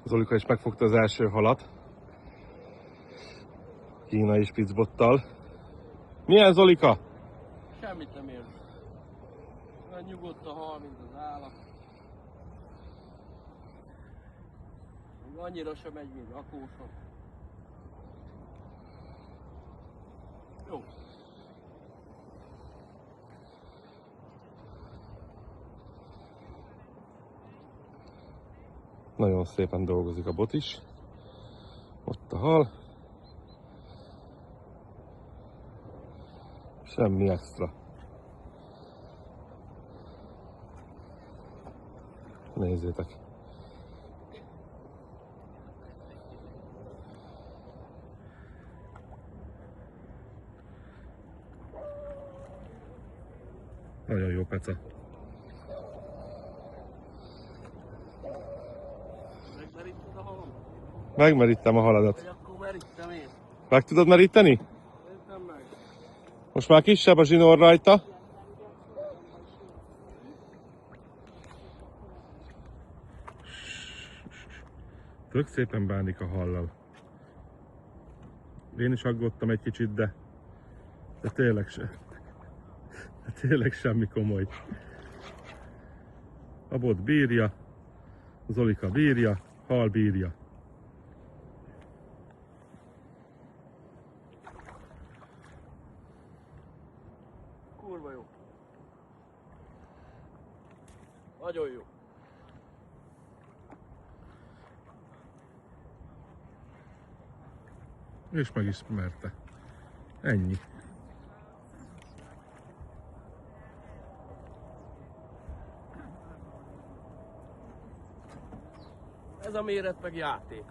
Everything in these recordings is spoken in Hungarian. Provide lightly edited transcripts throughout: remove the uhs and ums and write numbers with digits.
Zolika is megfogta az első halat. Kínai spitzbottal. Milyen, Zolika? Semmit nem érzem. Olyan nyugodt a hal, mint az állat. Még annyira sem megy, mint akóson. Jó. Nagyon szépen dolgozik a bot is. Ott a hal. Semmi extra. Nézzétek. Nagyon jó peca. Megmeríted a halom? Megmerítem a haladat. Vagy akkor merítem én? Meg tudod meríteni? Szerintem meg. Most már kisebb a zsinór rajta. Tök szépen bánik a hallal. Én is aggódtam egy kicsit, de tényleg semmi komoly. A bot bírja, Zolika bírja, hal bírja. Kurva jó. Nagyon jó. És meg is merte. Ennyi. Ez a méret meg játék.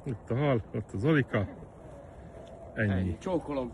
Itt a hal, ott a Zolika. Ennyi. Csókolom.